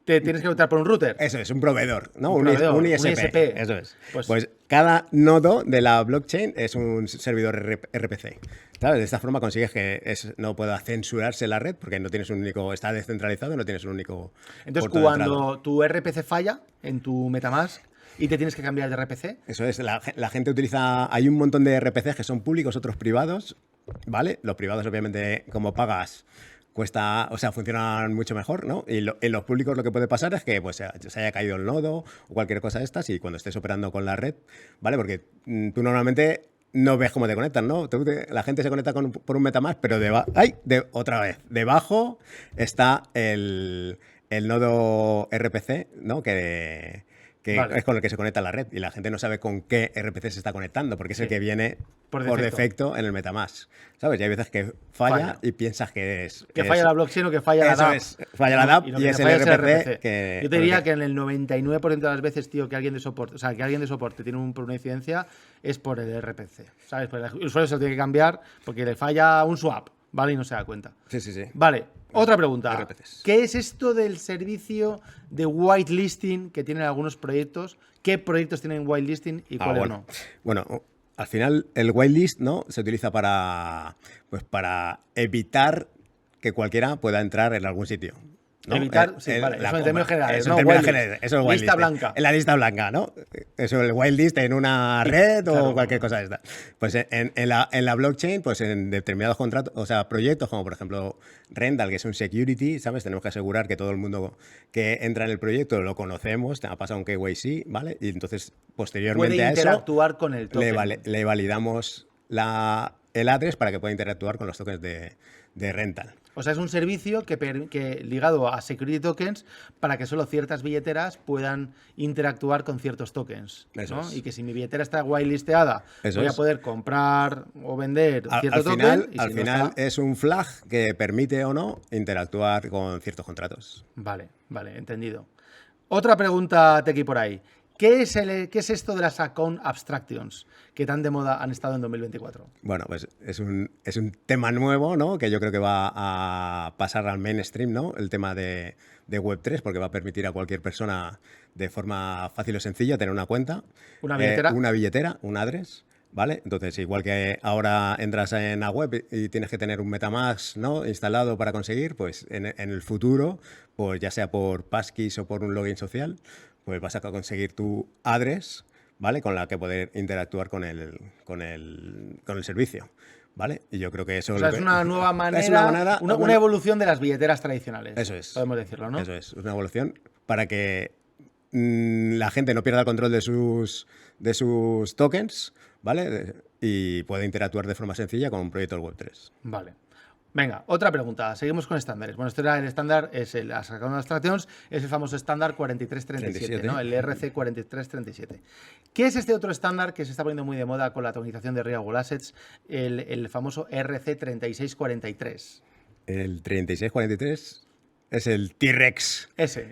te tienes que conectar por un router. Eso es, un proveedor, ¿no? Un ISP. Eso es. Pues cada nodo de la blockchain es un servidor RPC. ¿Sabes? De esta forma consigues que no pueda censurarse la red porque no tienes está descentralizado, no tienes un único. Entonces, cuando tu RPC falla en tu MetaMask y te tienes que cambiar de RPC. Eso es, la gente utiliza. Hay un montón de RPCs que son públicos, otros privados, ¿vale? Los privados, obviamente, como pagas, funcionan mucho mejor, ¿no? Y en los públicos lo que puede pasar es que pues, se haya caído el nodo o cualquier cosa de estas y cuando estés operando con la red, ¿vale? Porque tú normalmente no ves cómo te conectan, ¿no? La gente se conecta por un MetaMask, pero otra vez, debajo está el nodo RPC, ¿no? Que es con el que se conecta la red y la gente no sabe con qué RPC se está conectando porque es el que viene por defecto en el MetaMask, ¿sabes? Y hay veces que falla y piensas que es... Que falla la blockchain o que falla la DApp. Falla la DApp y es el RPC. Yo te diría que en el 99% de las veces, tío, que alguien de soporte tiene una incidencia es por el RPC, ¿sabes? Pues el usuario se lo tiene que cambiar porque le falla un swap, ¿vale? Y no se da cuenta. Sí. Vale. Otra pregunta. RPCs. ¿Qué es esto del servicio de whitelisting que tienen algunos proyectos? ¿Qué proyectos tienen whitelisting y cuáles no? Bueno, al final el whitelist, ¿no? Se utiliza para evitar que cualquiera pueda entrar en algún sitio, ¿no? Evitar, vale, eso en términos generales, ¿no? Eso es whitelist. Lista blanca. En la lista blanca, ¿no? Eso, el whitelist en una red o cualquier cosa de esta. Pues en la blockchain, pues en determinados contratos, o sea, proyectos como por ejemplo Rental, que es un security, ¿sabes? Tenemos que asegurar que todo el mundo que entra en el proyecto lo conocemos, te ha pasado un KYC, ¿vale? Y entonces, posteriormente a eso... Puede interactuar con el token. Le validamos el address para que pueda interactuar con los tokens de Rental. O sea, es un servicio que ligado a security tokens para que solo ciertas billeteras puedan interactuar con ciertos tokens, ¿no? Y que si mi billetera está whitelisteada, voy a poder comprar o vender cierto token. Al final es un flag que permite o no interactuar con ciertos contratos. Vale, entendido. Otra pregunta, Tequi, por ahí. ¿Qué es esto de las account abstractions que tan de moda han estado en 2024? Bueno, pues es un tema nuevo, ¿no? Que yo creo que va a pasar al mainstream, ¿no? El tema de Web3, porque va a permitir a cualquier persona de forma fácil o sencilla tener una cuenta. Una billetera. Un address, ¿vale? Entonces, igual que ahora entras en la web y tienes que tener un MetaMask, ¿no?, instalado para conseguir, pues en el futuro, pues ya sea por passkeys o por un login social, pues vas a conseguir tu address, ¿vale?, con la que poder interactuar con el servicio. ¿Vale? Y yo creo que eso O sea, es una nueva manera, una evolución de las billeteras tradicionales. Eso es. Podemos decirlo, ¿no? Eso es una evolución para que la gente no pierda el control de sus tokens, ¿vale? Y pueda interactuar de forma sencilla con un proyecto del Web3. Vale. Venga, otra pregunta. Seguimos con estándares. Bueno, este era el estándar, sacando las abstracciones, es el famoso estándar 4337, ¿no? El RC 4337. ¿Qué es este otro estándar que se está poniendo muy de moda con la tokenización de Real Assets? El famoso RC 3643. El 3643 es el T-Rex.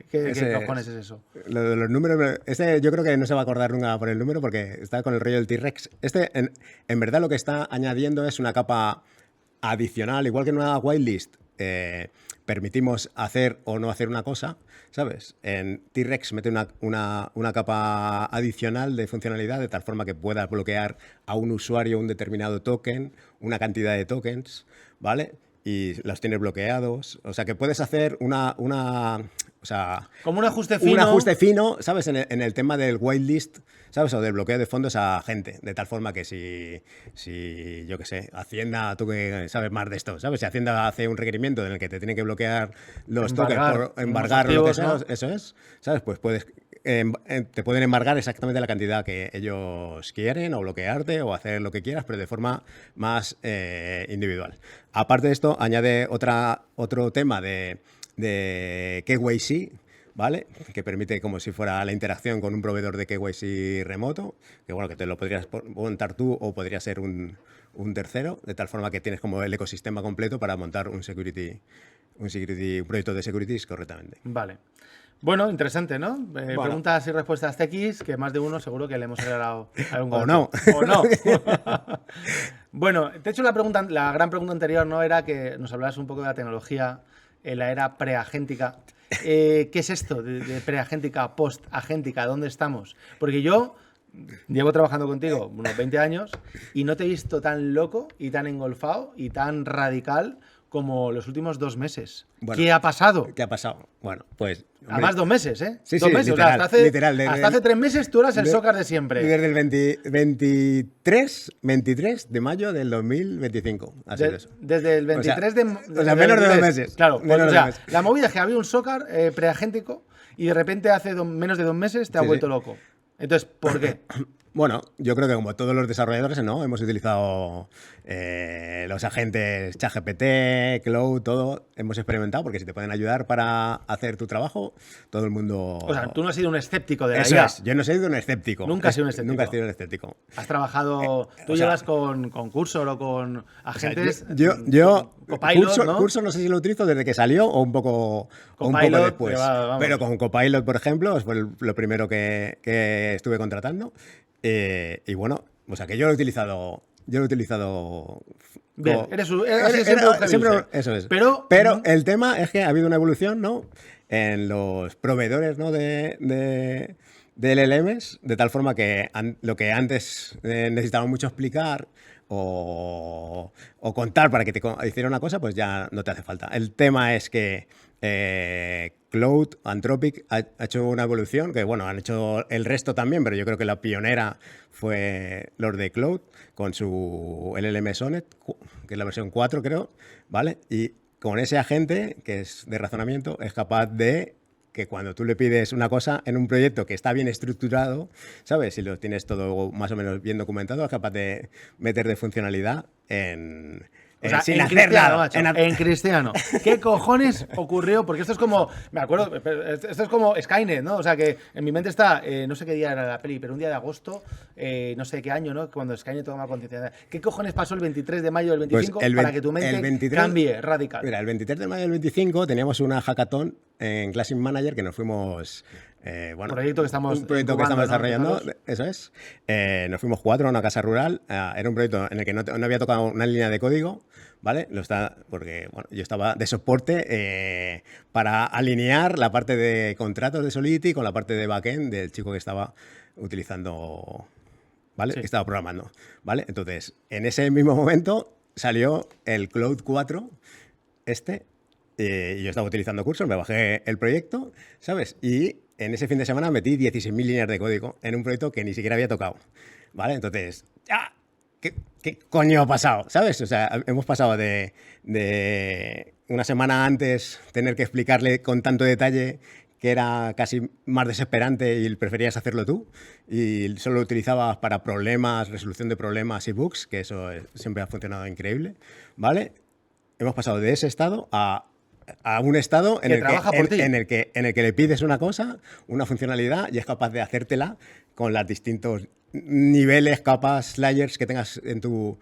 ¿Qué cojones es eso? Lo de los números, yo creo que no se va a acordar nunca por el número porque está con el rollo del T-Rex. En verdad lo que está añadiendo es una capa adicional, igual que en una whitelist permitimos hacer o no hacer una cosa, ¿sabes? En T-Rex mete una capa adicional de funcionalidad de tal forma que puedas bloquear a un usuario un determinado token, una cantidad de tokens, ¿vale? Y los tienes bloqueados. O sea, que puedes hacer o sea, como un ajuste fino. Un ajuste fino, ¿sabes? En el tema del whitelist, ¿sabes? O del bloqueo de fondos a gente. De tal forma que si yo qué sé, Hacienda, tú que sabes más de esto, ¿sabes? Si Hacienda hace un requerimiento en el que te tiene que bloquear los tokens por embargar o lo que sea, ¿no? Eso es, ¿sabes? Pues te pueden embargar exactamente la cantidad que ellos quieren o bloquearte o hacer lo que quieras, pero de forma más individual. Aparte de esto, añade otro tema de KYC, ¿vale? Que permite como si fuera la interacción con un proveedor de KYC remoto, que bueno, que te lo podrías montar tú o podría ser un tercero, de tal forma que tienes como el ecosistema completo para montar un proyecto de securities correctamente. Vale. Bueno, interesante, ¿no? Preguntas y respuestas TX, que más de uno seguro que le hemos regalado algún O no. O no. Bueno, te he hecho la gran pregunta anterior, ¿no? Era que nos hablaras un poco de la tecnología en la era preagéntica. ¿Qué es esto de preagéntica, postagéntica? ¿Dónde estamos? Porque yo llevo trabajando contigo unos 20 años y no te he visto tan loco y tan engolfado y tan radical como los últimos 2 meses. Bueno, ¿qué ha pasado? ¿Qué ha pasado? Bueno, pues... Además, 2 meses, ¿eh? Sí, 2 meses. Literal, o sea, literal, hasta hace 3 meses tú eras el Sócar de siempre. Desde el 23 de mayo del 2025. Ha sido eso. Desde el 23 o sea, menos de 2 meses. Claro, menos o sea, la movida es que había un Sócar preagéntico y de repente hace menos de 2 meses te ha vuelto loco. Entonces, ¿por qué? Bueno, yo creo que como todos los desarrolladores, ¿no? Hemos utilizado los agentes ChatGPT, Cloud, todo. Hemos experimentado porque si te pueden ayudar para hacer tu trabajo, todo el mundo... O sea, tú no has sido un escéptico de la Eso IA. es, yo no he sido un escéptico. Nunca has sido un escéptico. Nunca he sido un escéptico. Has trabajado... Tú llevas con Cursor o con agentes... O sea, yo Copilot, ¿no? Cursor no sé si lo utilizo desde que salió o un poco después. Pero con Copilot, por ejemplo, fue lo primero que estuve contratando. Y bueno, o sea que yo lo he utilizado. Bien, siempre eso es. Pero el tema es que ha habido una evolución, ¿no? En los proveedores, ¿no? de LLMs, de tal forma que lo que antes necesitaba mucho explicar o contar para que te hiciera una cosa, pues ya no te hace falta. El tema es que Cloud, Anthropic ha hecho una evolución, que bueno, han hecho el resto también, pero yo creo que la pionera fue los de Cloud con su LLM Sonnet, que es la versión 4 creo, ¿vale? Y con ese agente, que es de razonamiento, es capaz de que cuando tú le pides una cosa en un proyecto que está bien estructurado, ¿sabes? Si lo tienes todo más o menos bien documentado, es capaz de meter de funcionalidad sin hacer nada. Macho, en cristiano. ¿Qué cojones ocurrió? Porque esto es como, me acuerdo, esto es como Skynet, ¿no? O sea, que en mi mente está, no sé qué día era la peli, pero un día de agosto, no sé qué año, ¿no? Cuando Skynet toma conciencia. ¿Qué cojones pasó el 23 de mayo del 25 pues para que tu mente cambie radical? Mira, el 23 de mayo del 25 teníamos una hackathon en Classic Manager que nos fuimos... un proyecto que estamos desarrollando, ¿no? Eso es. Nos fuimos 4 a una casa rural. Era un proyecto en el que no había tocado una línea de código, ¿vale? Porque bueno, yo estaba de soporte para alinear la parte de contratos de Solidity con la parte de backend del chico que estaba utilizando ¿vale? Sí. Estaba programando, ¿vale? Entonces, en ese mismo momento salió el Cloud 4, y yo estaba utilizando Cursor, me bajé el proyecto, ¿sabes? Y en ese fin de semana metí 16.000 líneas de código en un proyecto que ni siquiera había tocado, ¿vale? Entonces, ¡ah! ¿Qué coño ha pasado? ¿Sabes? O sea, hemos pasado de una semana antes tener que explicarle con tanto detalle que era casi más desesperante y preferías hacerlo tú y solo lo utilizabas para problemas, resolución de problemas y bugs, que eso siempre ha funcionado increíble, ¿vale? Hemos pasado de ese estado a un estado en el que le pides una cosa, una funcionalidad, y es capaz de hacértela con los distintos niveles, capas, layers que tengas en tu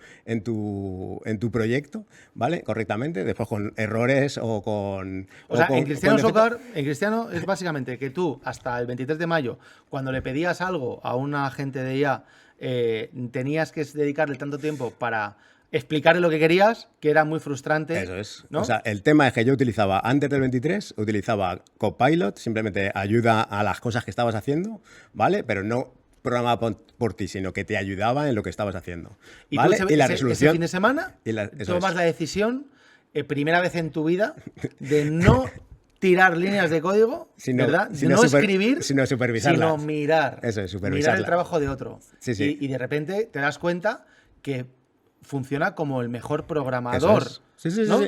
proyecto, ¿vale? Correctamente, después con errores o con... O sea, en Cristiano es básicamente que tú, hasta el 23 de mayo, cuando le pedías algo a un agente de IA, tenías que dedicarle tanto tiempo para explicarle lo que querías, que era muy frustrante. Eso es. ¿No? O sea, el tema es que yo utilizaba, antes del 23, utilizaba Copilot, simplemente ayuda a las cosas que estabas haciendo, ¿vale? Pero no programaba por ti, sino que te ayudaba en lo que estabas haciendo. ¿Vale? Y la resolución... Ese fin de semana tomas la decisión, primera vez en tu vida, de no tirar líneas de código, ¿verdad? No escribir, sino supervisarlas. Sino mirar. Eso es, mirar el trabajo de otro. Sí, sí. Y de repente te das cuenta que funciona como el mejor programador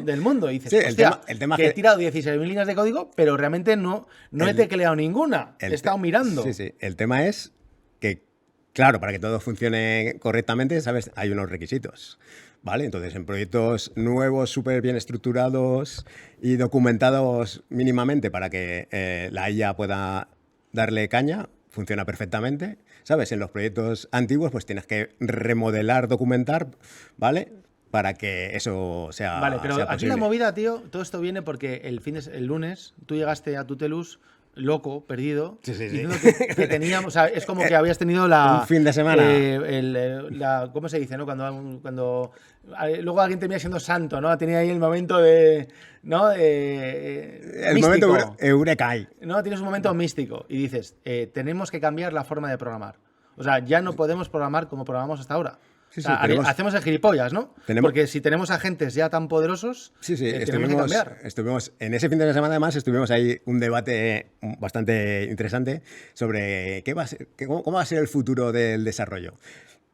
del mundo. Y dices, hostia, el tema que he tirado 16.000 líneas de código, pero realmente no he tecleado ninguna. He estado mirando. Sí, sí. El tema es que, claro, para que todo funcione correctamente, ¿sabes? Hay unos requisitos, ¿vale? Entonces, en proyectos nuevos, súper bien estructurados y documentados mínimamente para que la IA pueda darle caña, funciona perfectamente, ¿sabes? En los proyectos antiguos pues tienes que remodelar, documentar, ¿vale? Para que eso sea Vale, pero sea aquí posible. la movida, tío, todo esto viene porque el lunes tú llegaste a Tutelus loco, perdido, diciendo que teníamos, o sea, es como que habías tenido un fin de semana. ¿Cómo se dice, no? Cuando luego alguien termina siendo santo, ¿no? Tenía ahí el momento de, ¿no? El místico, momento eureka. ¿no? Tienes un momento místico y dices, tenemos que cambiar la forma de programar. O sea, ya no podemos programar como programamos hasta ahora. Sí, o sea, hacemos el gilipollas, ¿no? Porque si tenemos agentes ya tan poderosos, tenemos que cambiar. En ese fin de semana, además, estuvimos ahí un debate bastante interesante sobre cómo va a ser el futuro del desarrollo.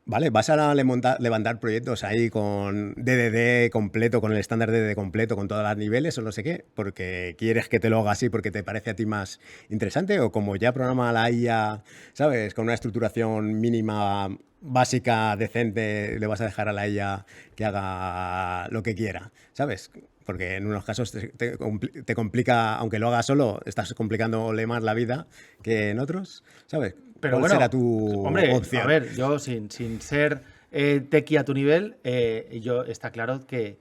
¿Vale? ¿Vas a levantar proyectos ahí con DDD completo, con el estándar DDD completo, con todos los niveles o no sé qué? ¿Porque quieres que te lo haga así porque te parece a ti más interesante? ¿O como ya programa la IA, ¿sabes? Con una estructuración mínima, básica, decente, le vas a dejar a la IA que haga lo que quiera, ¿sabes? Porque en unos casos te complica, aunque lo hagas solo, estás complicándole más la vida que en otros, ¿sabes? Pero ¿Cuál será tu opción? A ver, yo sin ser tequi a tu nivel, está claro que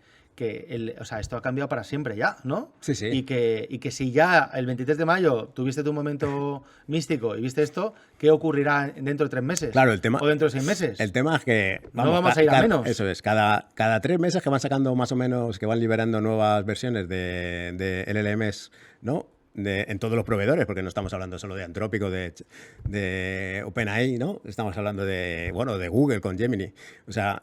o sea, esto ha cambiado para siempre ya, ¿no? Sí, sí. Y que si ya el 23 de mayo tuviste tu momento místico y viste esto, ¿qué ocurrirá dentro de 3 meses? Claro, el tema, o dentro de 6 meses. El tema es que no vamos a ir a menos. Eso es, cada 3 meses que van sacando más o menos, que van liberando nuevas versiones de LLMs, ¿no? En todos los proveedores, porque no estamos hablando solo de Anthropic o de OpenAI, ¿no? Estamos hablando de Google con Gemini. O sea,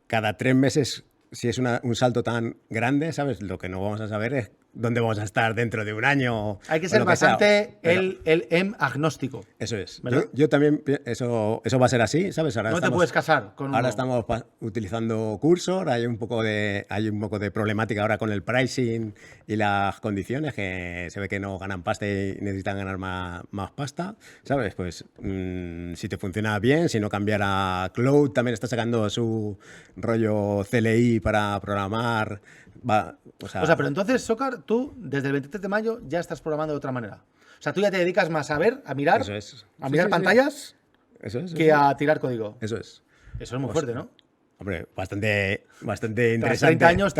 cada 3 meses, si es un salto tan grande, ¿sabes? Lo que no vamos a saber es dónde vamos a estar dentro de un año. Hay que ser bastante el agnóstico. Eso es. Yo también, eso va a ser así, ¿sabes? Ahora no te puedes casar con uno. Ahora estamos utilizando Cursor, hay un poco de problemática ahora con el pricing y las condiciones, que se ve que no ganan pasta y necesitan ganar más pasta, ¿sabes? Pues si te funciona bien, si no cambiar a Cloud, también está sacando su rollo CLI para programar. O sea, pero entonces, Sócar, tú desde el 23 de mayo ya estás programando de otra manera. O sea, tú ya te dedicas más a mirar, a mirar pantallas, que a tirar código. Eso es. Eso es muy fuerte, ¿no? Hombre, bastante interesante. 30 años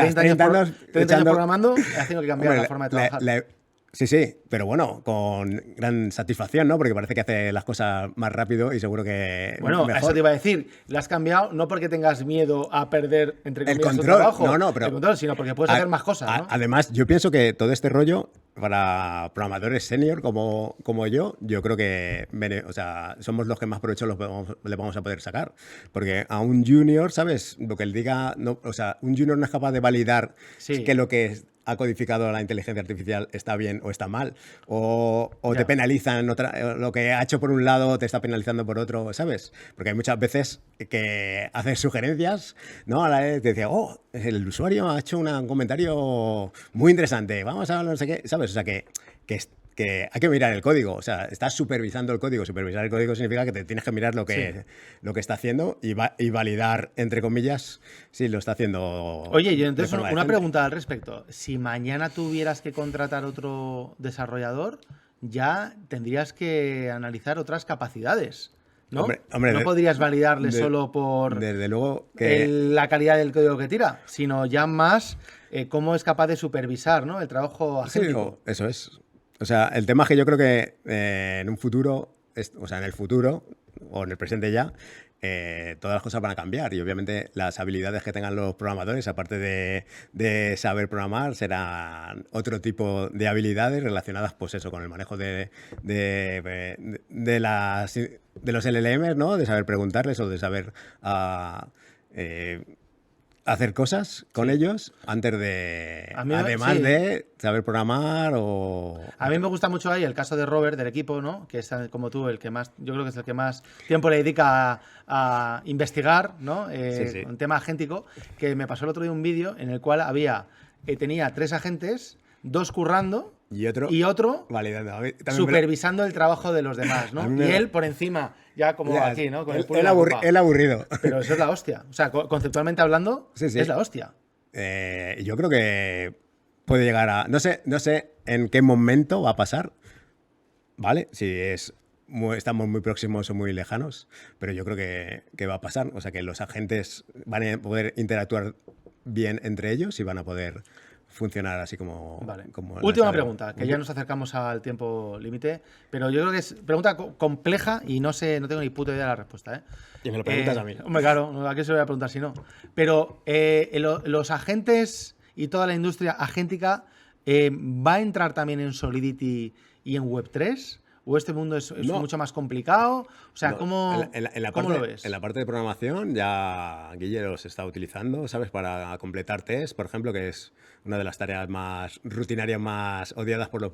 programando, he tenido que cambiar la forma de trabajar. Sí, pero bueno, con gran satisfacción, ¿no? Porque parece que hace las cosas más rápido y seguro que bueno, mejor. Eso te iba a decir. Lo has cambiado no porque tengas miedo a perder, entre comillas, tu trabajo, pero el control, sino porque puedes hacer más cosas, ¿no? Además, yo pienso que todo este rollo para programadores senior como yo creo que o sea, somos los que más provecho le vamos a poder sacar. Porque a un junior, ¿sabes? Lo que él diga, no, o sea, un junior no es capaz de validar que lo que ha codificado la inteligencia artificial está bien o está mal, o te penalizan, lo que ha hecho por un lado te está penalizando por otro, ¿sabes? Porque hay muchas veces que haces sugerencias, ¿no? A la vez te decía, el usuario ha hecho un comentario muy interesante, vamos a no sé qué, ¿sabes? O sea, que hay que mirar el código, o sea, estás supervisando el código. Supervisar el código significa que te tienes que mirar lo que está haciendo y validar, entre comillas, si lo está haciendo. Oye, yo entonces una pregunta al respecto. Si mañana tuvieras que contratar otro desarrollador, ya tendrías que analizar otras capacidades, ¿no? Hombre, no podrías validarle solo por desde luego la calidad del código que tira, sino ya más cómo es capaz de supervisar, ¿no? El trabajo agéntico. Sí, eso es. O sea, el tema es que yo creo que en un futuro, o sea, en el futuro o en el presente ya, todas las cosas van a cambiar y obviamente las habilidades que tengan los programadores, aparte de saber programar, serán otro tipo de habilidades relacionadas, pues eso, con el manejo de los LLMs, ¿no? De saber preguntarles o de saber hacer cosas con ellos antes de... Además de saber programar o... A mí me gusta mucho ahí el caso de Robert, del equipo, ¿no? Que es como tú, el que más... Yo creo que es el que más tiempo le dedica a investigar, ¿no? Un tema agéntico, que me pasó el otro día un vídeo en el cual tenía 3 agentes, 2 currando y otro validando. supervisando el trabajo de los demás, ¿no? Y él por encima, ya como aquí, ¿no? Con el aburrido. Pero eso es la hostia. O sea, conceptualmente hablando, es la hostia. Yo creo que puede llegar a... No sé en qué momento va a pasar, ¿vale? Si estamos muy próximos o muy lejanos, pero yo creo que va a pasar. O sea, que los agentes van a poder interactuar bien entre ellos y van a poder funcionar así como... Vale. Última pregunta, que ya nos acercamos al tiempo límite, pero yo creo que es pregunta compleja y no tengo ni puta idea de la respuesta, ¿eh? Y me lo preguntas a mí. Hombre, claro, ¿a qué se lo voy a preguntar si no? Pero los agentes y toda la industria agéntica ¿va a entrar también en Solidity y en Web3? ¿O este mundo es mucho más complicado? O sea, ¿cómo lo ves? En la parte de programación ya Guille los está utilizando, ¿sabes? Para completar test, por ejemplo, que es una de las tareas más rutinarias, más odiadas por la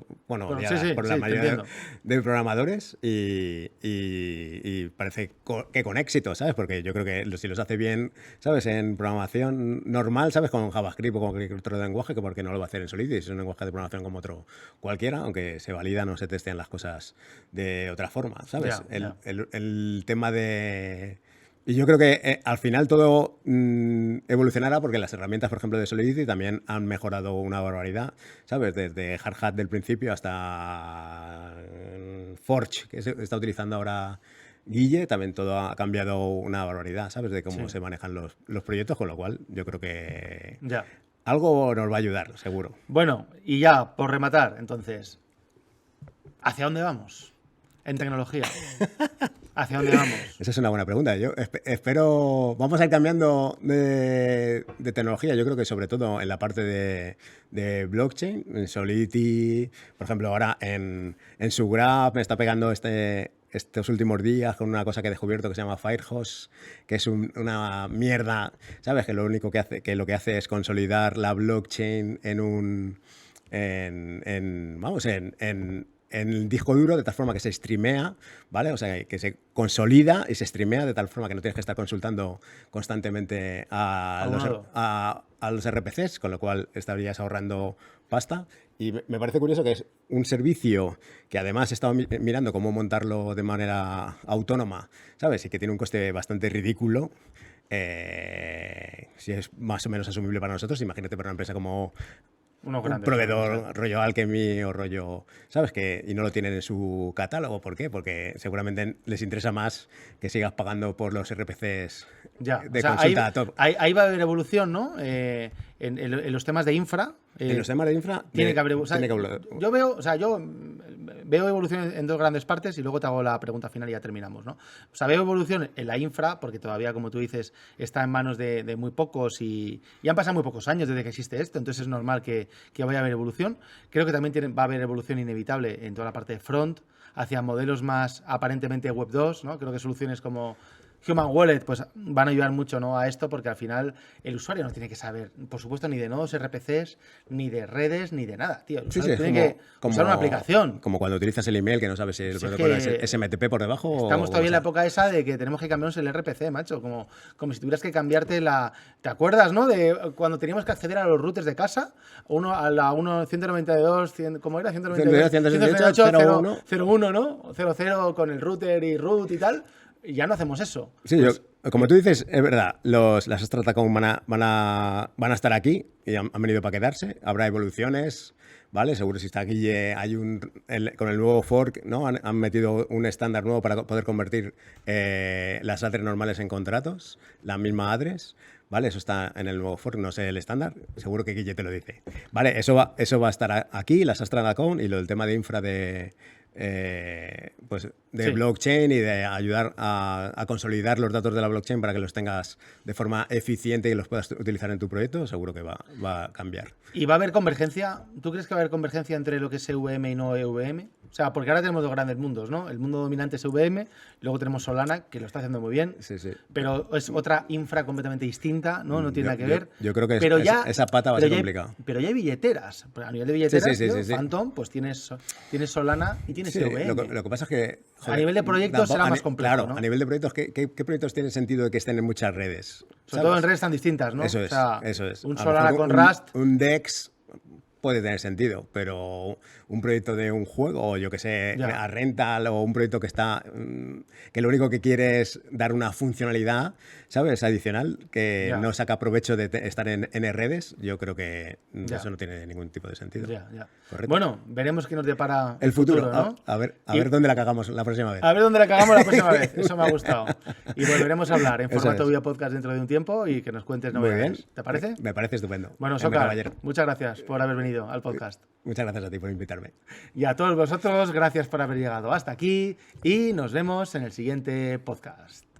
mayoría de programadores y parece que con éxito, ¿sabes? Porque yo creo que si los hace bien, ¿sabes? En programación normal, ¿sabes? Con JavaScript o con cualquier otro lenguaje, que porque no lo va a hacer en Solidity, es un lenguaje de programación como otro cualquiera, aunque se validan o se testean las cosas de otra forma, ¿sabes? El tema de... Y yo creo que al final todo evolucionará porque las herramientas, por ejemplo, de Solidity también han mejorado una barbaridad, ¿sabes? Desde Hardhat del principio hasta Forge, que se está utilizando ahora Guille, también todo ha cambiado una barbaridad, ¿sabes? De cómo se manejan los proyectos, con lo cual yo creo que algo nos va a ayudar, seguro. Bueno, y ya, por rematar, entonces, ¿hacia dónde vamos en tecnología? ¿Hacia dónde vamos? Esa es una buena pregunta. Yo espero... Vamos a ir cambiando de tecnología. Yo creo que sobre todo en la parte de blockchain, en Solidity, por ejemplo, ahora en SUGRAPH me está pegando estos últimos días con una cosa que he descubierto que se llama Firehose, que es una mierda, ¿sabes? Que lo único que hace es consolidar la blockchain en el disco duro de tal forma que se streamea, ¿vale? O sea, que se consolida y se streamea de tal forma que no tienes que estar consultando constantemente a los RPCs, con lo cual estarías ahorrando pasta. Y me parece curioso que es un servicio que además he estado mirando cómo montarlo de manera autónoma, ¿sabes? Y que tiene un coste bastante ridículo. Si es más o menos asumible para nosotros, imagínate para una empresa como... un proveedor rollo Alchemy o rollo, ¿sabes? Y no lo tienen en su catálogo. ¿Por qué? Porque seguramente les interesa más que sigas pagando por los RPCs de consulta top. Ahí va a haber evolución, ¿no? En los temas de infra. En los temas de infra tiene que haber evolución. Yo veo, o sea, yo veo evolución en dos grandes partes y luego te hago la pregunta final y ya terminamos, ¿no? O sea, veo evolución en la infra, porque todavía, como tú dices, está en manos de muy pocos y han pasado muy pocos años desde que existe esto, entonces es normal que vaya a haber evolución. Creo que también va a haber evolución inevitable en toda la parte de front, hacia modelos más aparentemente Web 2, ¿no? Creo que soluciones como Human Wallet pues van a ayudar mucho, ¿no?, a esto, porque al final el usuario no tiene que saber, por supuesto, ni de nodos RPCs, ni de redes, ni de nada, tío. El usuario tiene que usar una aplicación. Como cuando utilizas el email que no sabes si el protocolo es SMTP por debajo. Estamos todavía en la época esa de que tenemos que cambiarnos el RPC, macho, como si tuvieras que cambiarte la... ¿Te acuerdas, no?, de cuando teníamos que acceder a los routers de casa, a la 192, ¿cómo era? 192, 168, 01, ¿no? 00 con el router y root y tal. Y ya no hacemos eso. Sí, pues, como tú dices, es verdad, las Stratacom van a estar aquí y han venido para quedarse. Habrá evoluciones, ¿vale? Seguro si está aquí con el nuevo fork, ¿no? Han metido un estándar nuevo para poder convertir las address normales en contratos, la misma address, ¿vale? Eso está en el nuevo fork, no sé el estándar, seguro que Guille te lo dice. Vale, eso va a estar aquí, las Stratacom y lo del tema de infra de blockchain y de ayudar a consolidar los datos de la blockchain para que los tengas de forma eficiente y los puedas utilizar en tu proyecto, seguro que va a cambiar. ¿Y va a haber convergencia? ¿Tú crees que va a haber convergencia entre lo que es EVM y no EVM? O sea, porque ahora tenemos dos grandes mundos, ¿no? El mundo dominante es EVM, luego tenemos Solana, que lo está haciendo muy bien, sí. Pero es otra infra completamente distinta, ¿no? No tiene nada que ver. Yo creo que esa pata va a ser complicada. Pero ya hay billeteras. A nivel de billeteras, Phantom, pues tienes Solana y tienes EVM. Lo que pasa es que... Joder, a nivel de proyectos será más complejo, claro, ¿no? A nivel de proyectos, ¿qué proyectos tienen sentido de que estén en muchas redes? Sobre todo en redes tan distintas, ¿no? Eso es. Un Solana con Rust. Un DEX puede tener sentido, pero un proyecto de un juego, o yo que sé, a rental, o un proyecto que lo único que quiere es dar una funcionalidad, ¿sabes?, adicional, que no saca provecho de estar en redes, yo creo que eso no tiene ningún tipo de sentido. Bueno, veremos qué nos depara el futuro, ¿no? A ver dónde la cagamos la próxima vez. A ver dónde la cagamos la próxima vez, eso me ha gustado. Y volveremos a hablar en formato video podcast dentro de un tiempo y que nos cuentes novedades. Muy bien. ¿Te parece? Me parece estupendo. Bueno, Sócar, muchas gracias por haber venido al podcast. Muchas gracias a ti por invitarme. Y a todos vosotros, gracias por haber llegado hasta aquí y nos vemos en el siguiente podcast.